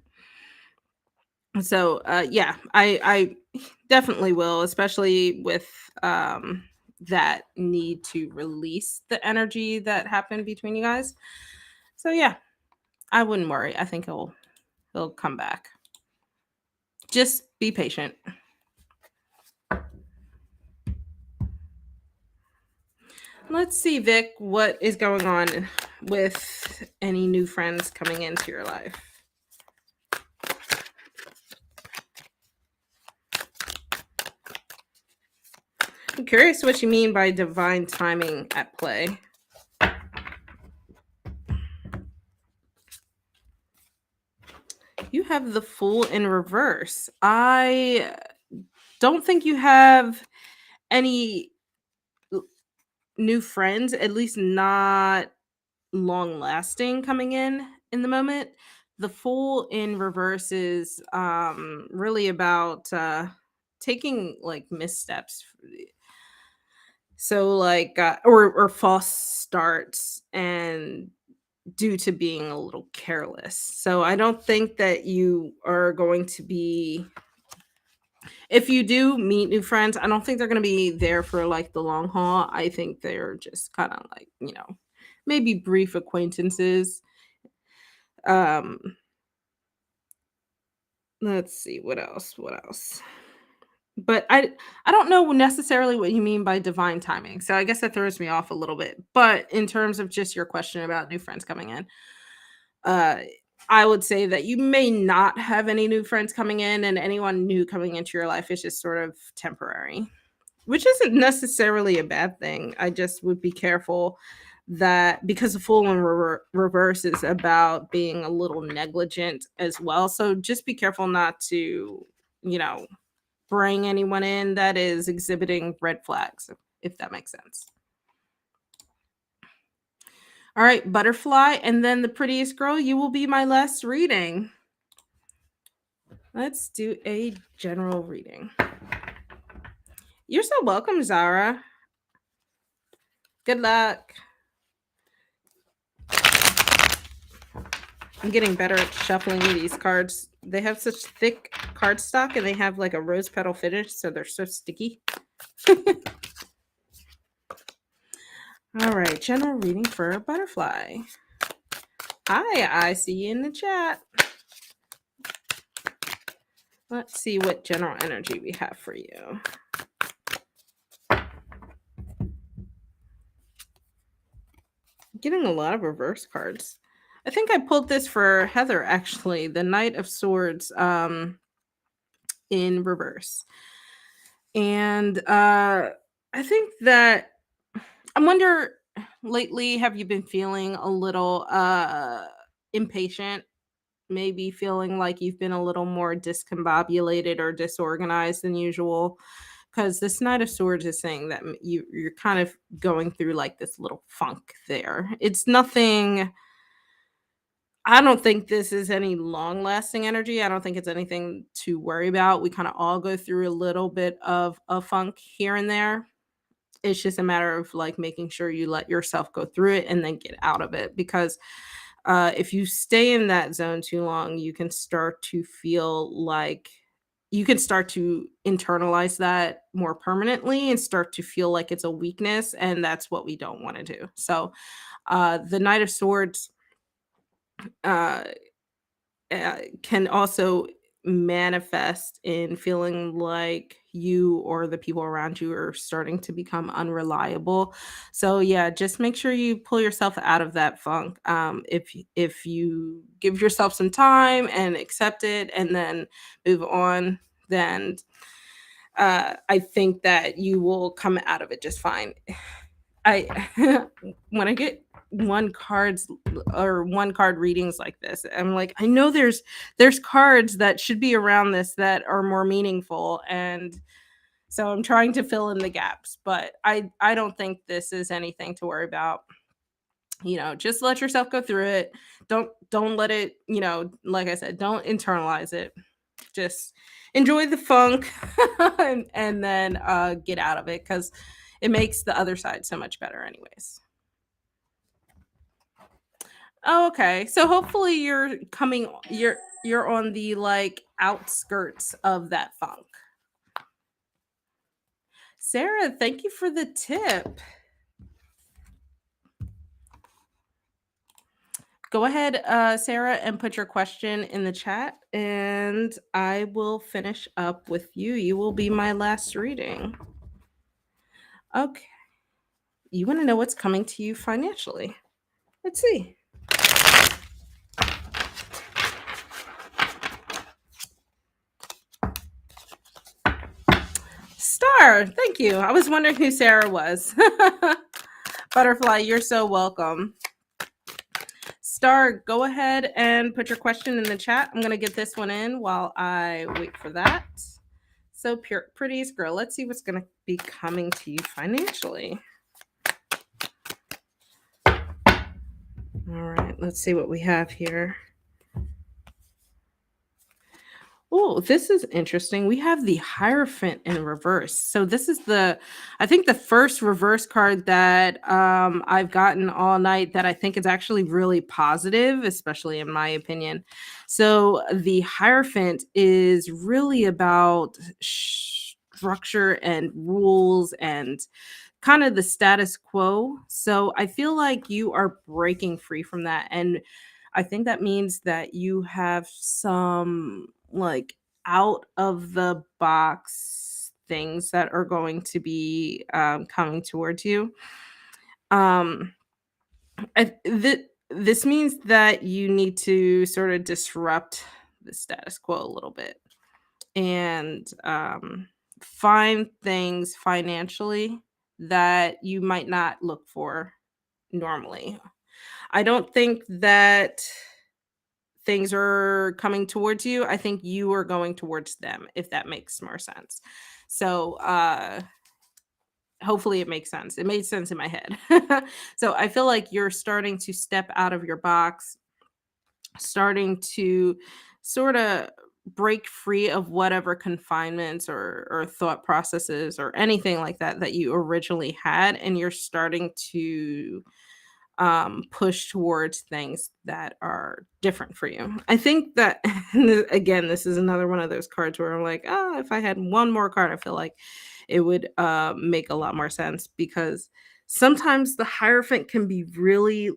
So, yeah, I definitely will, especially with that need to release the energy that happened between you guys. So, yeah, I wouldn't worry. I think he'll come back. Just be patient. Let's see, Vic, what is going on with any new friends coming into your life? I'm curious what you mean by divine timing at play. You have the Fool in reverse. I don't think you have any new friends, at least not long lasting, coming in the moment. The Fool in reverse is really about taking like missteps, so like or false starts, and due to being a little careless. So I don't think that you are going to be, if you do meet new friends, I don't think they're going to be there for like the long haul. I think they're just kind of like, maybe brief acquaintances. Um let's see, what else? What else? But I don't know necessarily what you mean by divine timing. So I guess that throws me off a little bit. But in terms of just your question about new friends coming in, uh I would say that you may not have any new friends coming in, and anyone new coming into your life is just sort of temporary, which isn't necessarily a bad thing. I just would be careful that, because the Fool in reverse is about being a little negligent as well. So just be careful not to, you know, bring anyone in that is exhibiting red flags, if that makes sense. All right, Butterfly, and then the prettiest girl, you will be my last reading. Let's do a general reading. You're so welcome, Zara. Good luck. I'm getting better at shuffling these cards. They have such thick cardstock and they have like a rose petal finish, so they're so sticky. All right, general reading for Butterfly. Hi, I see you in the chat. Let's see what general energy we have for you. Getting a lot of reverse cards. I think I pulled this for Heather, actually, the Knight of Swords in reverse. And I think that, I wonder, lately, have you been feeling a little impatient? Maybe feeling like you've been a little more discombobulated or disorganized than usual? Because this Knight of Swords is saying that you're kind of going through like this little funk there. It's nothing. I don't think this is any long lasting energy. I don't think it's anything to worry about. We kind of all go through a little bit of a funk here and there. It's just a matter of like making sure you let yourself go through it and then get out of it, because if you stay in that zone too long, you can start to feel like you can start to internalize that more permanently and start to feel like it's a weakness, and that's what we don't want to do. So the Knight of Swords uh, can also manifest in feeling like you or the people around you are starting to become unreliable. So yeah, just make sure you pull yourself out of that funk. If you give yourself some time and accept it and then move on, then I think that you will come out of it just fine. I when I get one card readings like this, I'm like, I know there's cards that should be around this that are more meaningful, and so I'm trying to fill in the gaps, but I don't think this is anything to worry about. Just let yourself go through it. Don't let it, like I said, don't internalize it. Just enjoy the funk and then get out of it, because it makes the other side so much better anyways. Oh, okay. So hopefully you're on the like outskirts of that funk. Sarah, thank you for the tip. Go ahead, Sarah, and put your question in the chat, and I will finish up with you. You will be my last reading. Okay. You want to know what's coming to you financially? Let's see. Star, thank you. I was wondering who Sarah was. Butterfly, you're so welcome. Star, go ahead and put your question in the chat. I'm going to get this one in while I wait for that. So, prettiest girl, let's see what's going to be coming to you financially. All right, let's see what we have here. Oh, this is interesting. We have the Hierophant in reverse. So this is I think the first reverse card that I've gotten all night that I think is actually really positive, especially in my opinion. So the Hierophant is really about structure and rules and kind of the status quo. So I feel like you are breaking free from that. And I think that means that you have some like out of the box things that are going to be coming towards you. Um, this means that you need to sort of disrupt the status quo a little bit and find things financially that you might not look for normally. I don't think that things are coming towards you. I think you are going towards them, if that makes more sense. So, hopefully it makes sense. It made sense in my head. So, I feel like you're starting to step out of your box, starting to sort of break free of whatever confinements or thought processes or anything like that that you originally had, and you're starting to push towards things that are different for you. I think that again, this is another one of those cards where I'm like, oh, if I had one more card, I feel like it would make a lot more sense because sometimes the Hierophant can be really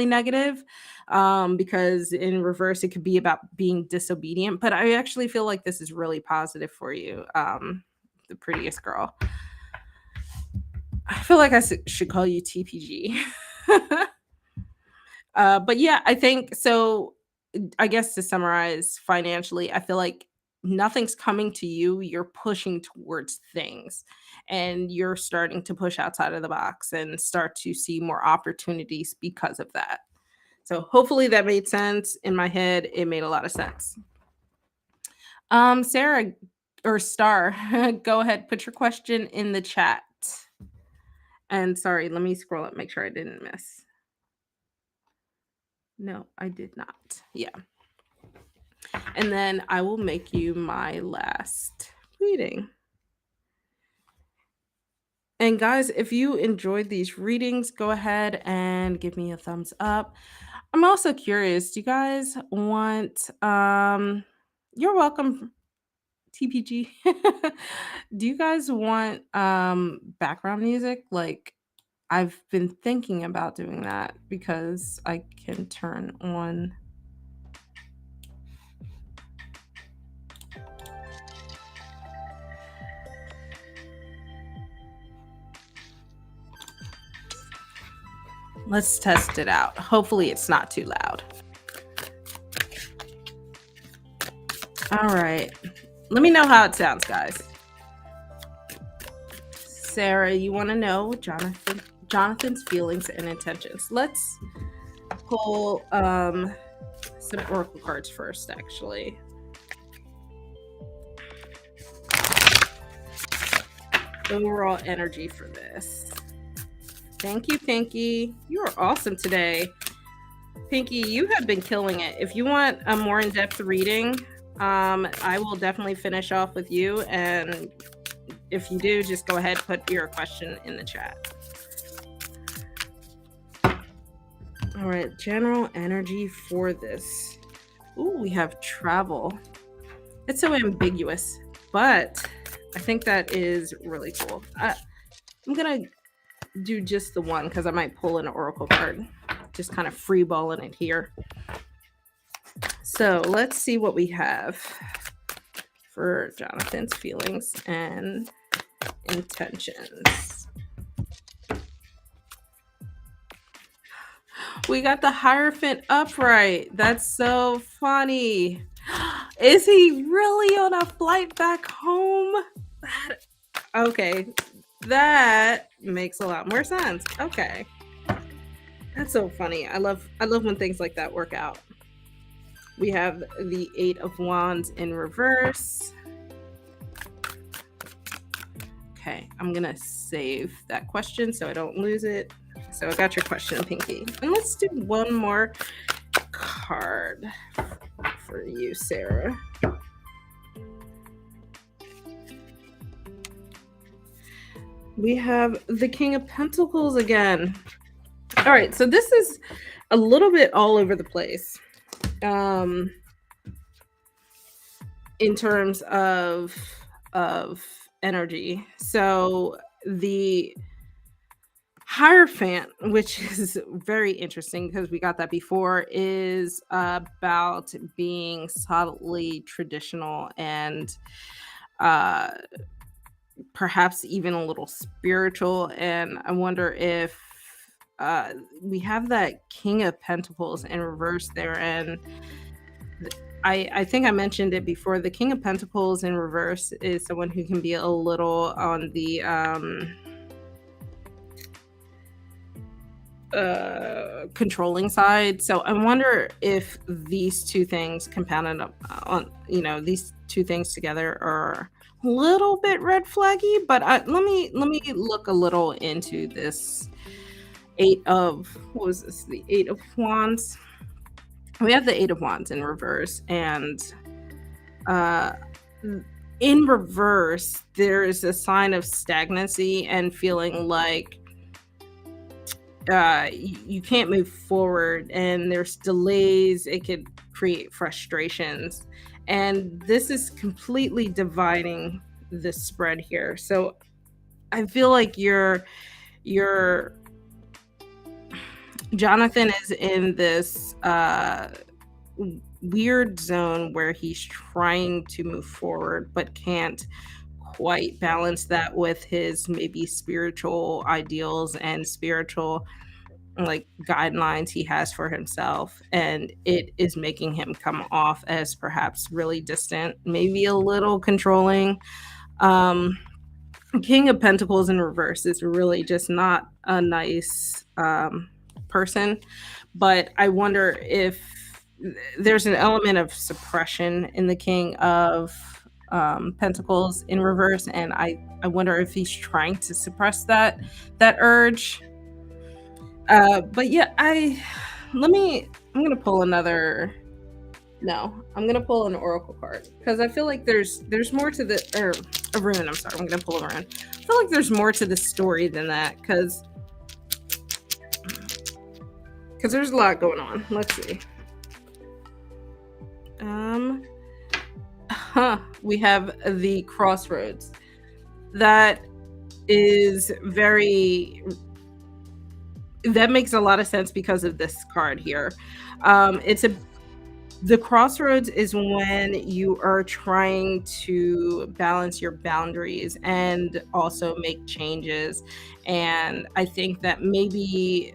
negative because in reverse it could be about being disobedient, but I actually feel like this is really positive for you. The prettiest girl. I feel like I should call you TPG. But yeah, I think so. I guess to summarize financially, I feel like nothing's coming to you. You're pushing towards things and you're starting to push outside of the box and start to see more opportunities because of that. So hopefully that made sense. In my head, it made a lot of sense. Sarah or Star, go ahead, put your question in the chat. And sorry, let me scroll up, make sure I didn't miss. No, I did not. Yeah. And then I will make you my last reading. And guys, if you enjoyed these readings, go ahead and give me a thumbs up. I'm also curious, do you guys want you're welcome TPG. Do you guys want background music? Like I've been thinking about doing that because I can turn on Let's test it out. Hopefully it's not too loud. All right. Let me know how it sounds, guys. Sarah, you want to know Jonathan's feelings and intentions. Let's pull some oracle cards first, actually. Overall energy for this. Thank you, Pinky. You are awesome today. Pinky, you have been killing it. If you want a more in-depth reading, I will definitely finish off with you. And if you do, just go ahead, put your question in the chat. All right, general energy for this. Ooh, we have travel. It's so ambiguous, but I think that is really cool. I'm gonna do just the one because I might pull an oracle card. Just kind of freeballing it here. So let's see what we have for Jonathan's feelings and intentions. We got the Hierophant upright. That's so funny. Is he really on a flight back home? Okay, that makes a lot more sense. Okay. That's so funny. I love when things like that work out. We have the 8 of Wands in reverse. Okay, I'm gonna save that question so I don't lose it. So I got your question, Pinky. And let's do one more card for you, Sarah. We have the King of Pentacles again. All right, so this is a little bit all over the place. In terms of energy. So the Hierophant, which is very interesting because we got that before, is about being solidly traditional and uh, perhaps even a little spiritual. And I wonder if we have that King of Pentacles in reverse there. And I think I mentioned it before. The King of Pentacles in reverse is someone who can be a little on the controlling side. So I wonder if these two things compounded up on, these two things together are a little bit red flaggy. But let me look a little into this what was this? The 8 of Wands. We have the 8 of Wands in reverse, and in reverse, there is a sign of stagnancy and feeling like you can't move forward, and there's delays. It could create frustrations, and this is completely dividing the spread here. So I feel like your Jonathan is in this weird zone where he's trying to move forward but can't quite balance that with his maybe spiritual ideals and spiritual like guidelines he has for himself, and it is making him come off as perhaps really distant, maybe a little controlling. King of Pentacles in reverse is really just not a nice person, but I wonder if there's an element of suppression in the King of Pentacles in reverse, and I wonder if he's trying to suppress that urge. But yeah, I'm gonna pull another. No, I'm gonna pull an oracle card because I feel like there's more to the a rune. I'm sorry, I'm gonna pull a rune. I feel like there's more to the story than that because there's a lot going on. Let's see. We have the Crossroads. That is that makes a lot of sense because of this card here. The Crossroads is when you are trying to balance your boundaries and also make changes. And I think that maybe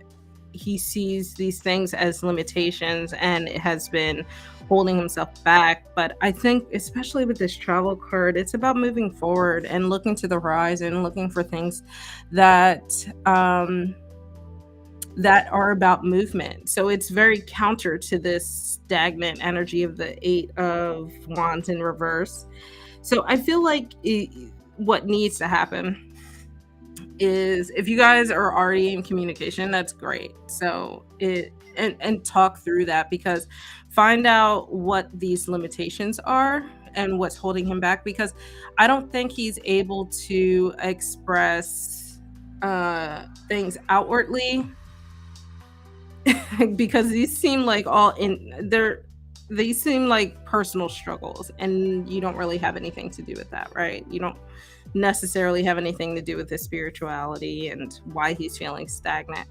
he sees these things as limitations and it has been holding himself back. But I think especially with this travel card, it's about moving forward and looking to the horizon, looking for things that that are about movement. So it's very counter to this stagnant energy of the 8 of Wands in reverse. So I feel like what needs to happen is, if you guys are already in communication, that's great. So and talk through that, because find out what these limitations are and what's holding him back, because I don't think he's able to express things outwardly because these seem like all in they're they seem like personal struggles, and you don't really have anything to do with that, right? You don't necessarily have anything to do with his spirituality and why he's feeling stagnant.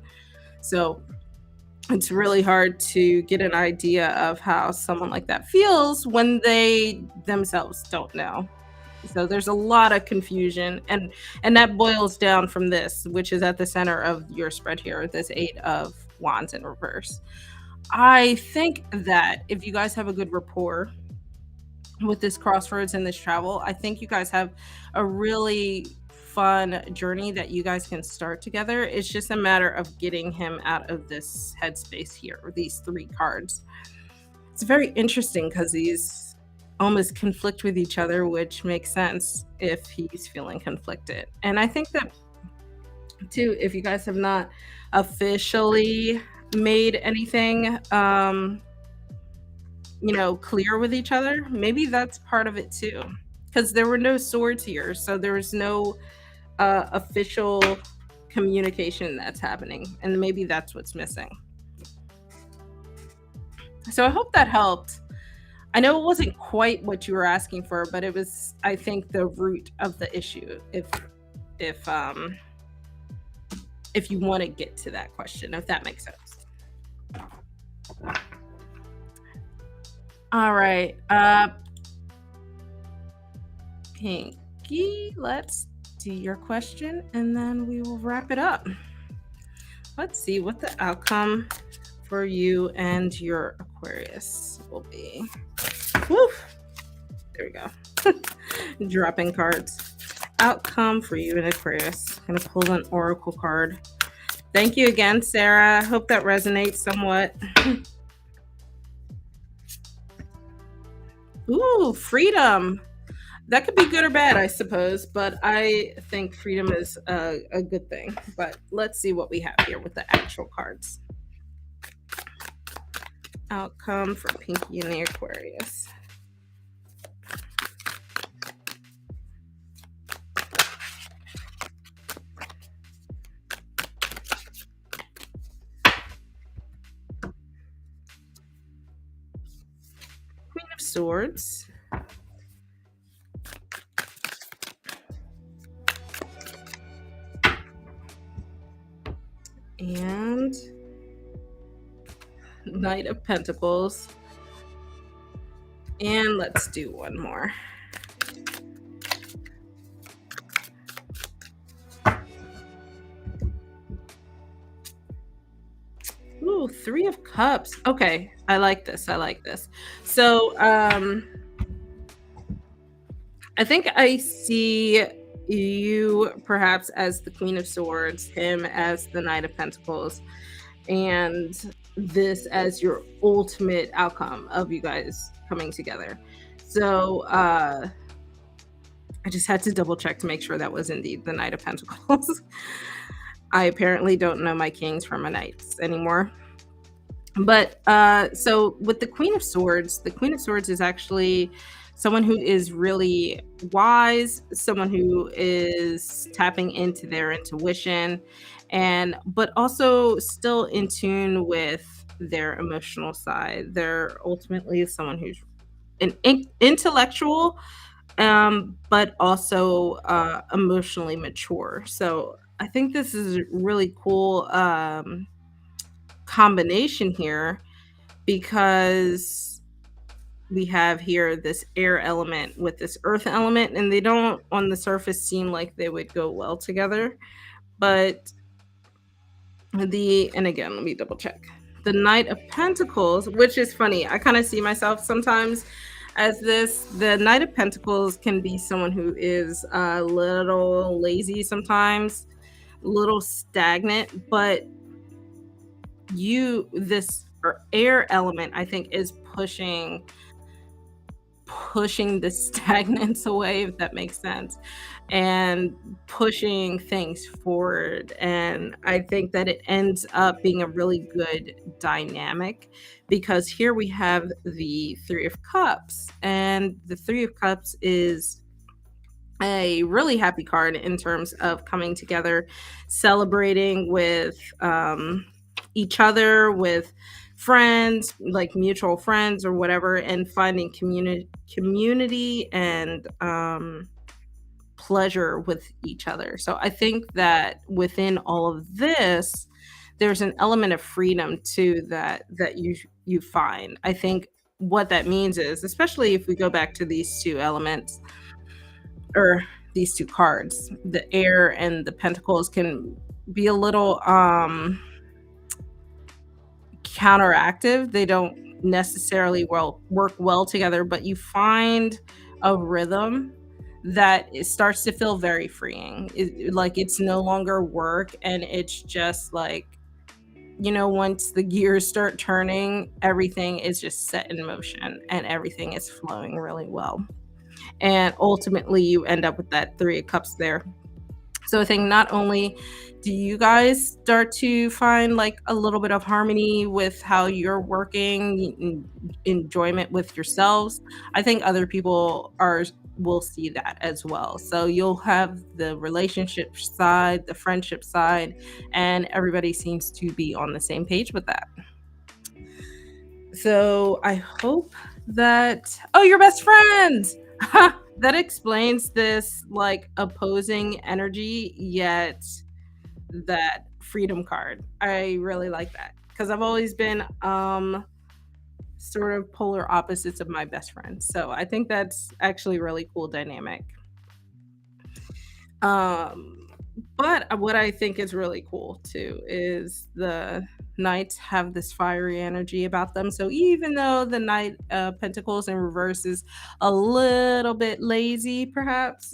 So it's really hard to get an idea of how someone like that feels when they themselves don't know. So there's a lot of confusion, and that boils down from this, which is at the center of your spread here, this 8 of wands in reverse. I think that if you guys have a good rapport with this crossroads and this travel, I think you guys have a really fun journey that you guys can start together. It's just a matter of getting him out of this headspace here, or these 3 cards. It's very interesting because these almost conflict with each other, which makes sense if he's feeling conflicted. And I think that too, if you guys have not officially made anything clear with each other, maybe that's part of it too. Because there were no swords here, so there was no official communication that's happening, and maybe that's what's missing. So I hope that helped. I know it wasn't quite what you were asking for, but it was, I think, the root of the issue. If if you want to get to that question, if that makes sense. All right, Pinky, let's do your question, and then we will wrap it up. Let's see what the outcome for you and your Aquarius will be. Woo! There we go. Dropping cards. Outcome for you and Aquarius. I'm gonna pull an oracle card. Thank you again, Sarah. Hope that resonates somewhat. Ooh, freedom. That could be good or bad, I suppose, but I think freedom is a good thing. But let's see what we have here with the actual cards. Outcome for Pinky and the Aquarius. Queen of Swords. And Knight of Pentacles. And let's do one more. Ooh, 3 of Cups. Okay, I like this. I like this. So, I think I see you perhaps as the Queen of Swords, him as the Knight of Pentacles, and this as your ultimate outcome of you guys coming together. So I just had to double check to make sure that was indeed the Knight of Pentacles. I apparently don't know my kings from my knights anymore. But so with the Queen of Swords, the Queen of Swords is actually someone who is really wise, someone who is tapping into their intuition, and but also still in tune with their emotional side. They're ultimately someone who's an intellectual, but also emotionally mature. So I think this is a really cool combination here, because we have here this air element with this earth element, and they don't on the surface seem like they would go well together. But and again, let me double check. The Knight of Pentacles, which is funny, I kind of see myself sometimes as this. The Knight of Pentacles can be someone who is a little lazy sometimes, a little stagnant, but this air element, I think, is pushing the stagnance away, if that makes sense, and pushing things forward. And I think that it ends up being a really good dynamic, because here we have the 3 of Cups, and the 3 of Cups is a really happy card in terms of coming together, celebrating with each other, with friends, like mutual friends or whatever, and finding community and pleasure with each other. So I think that within all of this, there's an element of freedom too that you find. I think what that means is, especially if we go back to these two elements or these two cards, the air and the pentacles can be a little counteractive. They don't necessarily work well together, but you find a rhythm that it starts to feel very freeing. Like it's no longer work, and it's just like, once the gears start turning, everything is just set in motion and everything is flowing really well. And ultimately, you end up with that Three of Cups there. So I think not only do you guys start to find like a little bit of harmony with how you're working, enjoyment with yourselves, I think other people are will see that as well. So you'll have the relationship side, the friendship side, and everybody seems to be on the same page with that. So I hope that your best friends. That explains this like opposing energy, yet that freedom card. I really like that because I've always been sort of polar opposites of my best friend. So I think that's actually a really cool dynamic. Um, but what I think is really cool too is the knights have this fiery energy about them. So even though the knight pentacles in reverse is a little bit lazy, perhaps,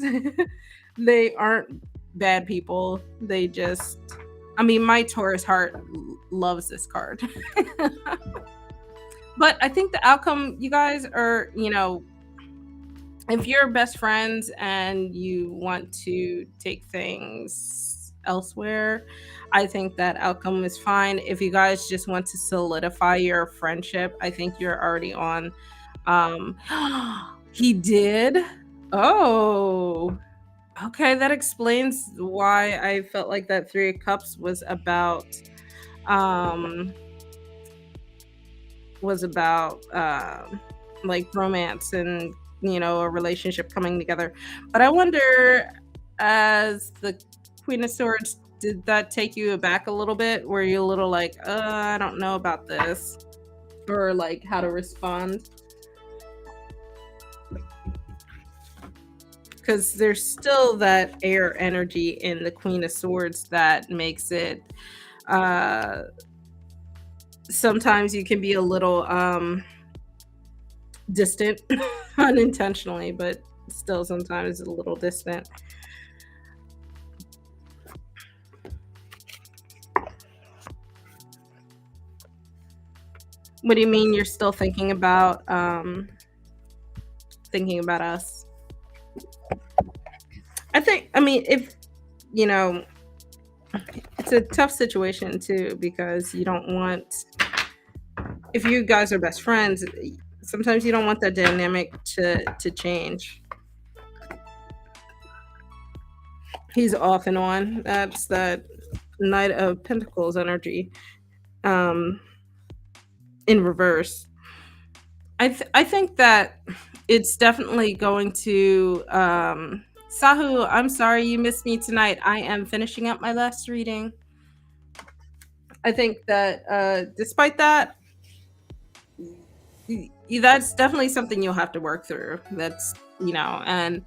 they aren't bad people. They just, I mean, my Taurus heart loves this card. But I think the outcome, you guys are, if you're best friends and you want to take things elsewhere, I think that outcome is fine. If you guys just want to solidify your friendship, I think you're already on. Um, he did. Oh, okay. That explains why I felt like that Three of Cups um, like romance and a relationship coming together. But I wonder, as the Queen of Swords, did that take you aback a little bit? Were you a little like, I don't know about this, or like how to respond? Because there's still that air energy in the Queen of Swords that makes it sometimes you can be a little distant unintentionally, but still sometimes a little distant. What do you mean you're still thinking about us? I mean, if it's a tough situation too, because you don't want, if you guys are best friends, sometimes you don't want that dynamic to change. He's off and on. That's that Knight of Pentacles energy in reverse. I think that it's definitely going to Sahu, I'm sorry you missed me tonight. I am finishing up my last reading. I think that despite that, that's definitely something you'll have to work through. That's, and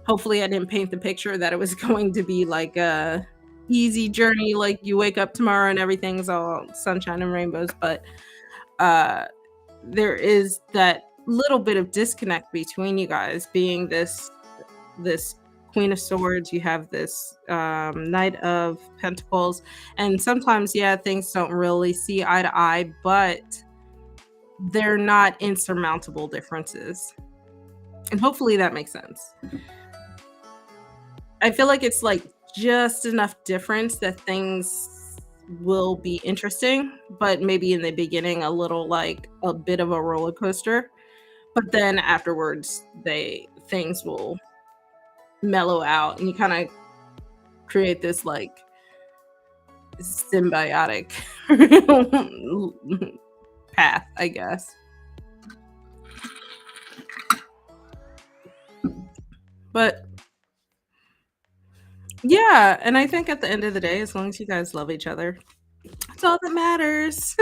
hopefully I didn't paint the picture that it was going to be like a easy journey, like you wake up tomorrow and everything's all sunshine and rainbows. But there is that little bit of disconnect between you guys, being this Queen of Swords, you have this Knight of Pentacles, and sometimes things don't really see eye to eye, but they're not insurmountable differences, and hopefully that makes sense. I feel like it's like just enough difference that things will be interesting, but maybe in the beginning a little like a bit of a roller coaster, but then afterwards things will mellow out and you kind of create this like symbiotic path, I guess. But yeah, and I think at the end of the day, as long as you guys love each other, that's all that matters.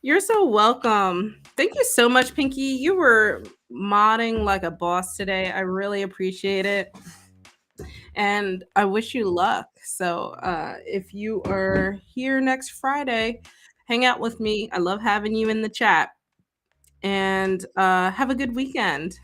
You're so welcome. Thank you so much, Pinky. You were modding like a boss today. I really appreciate it. And I wish you luck. So, if you are here next Friday, hang out with me. I love having you in the chat. And have a good weekend.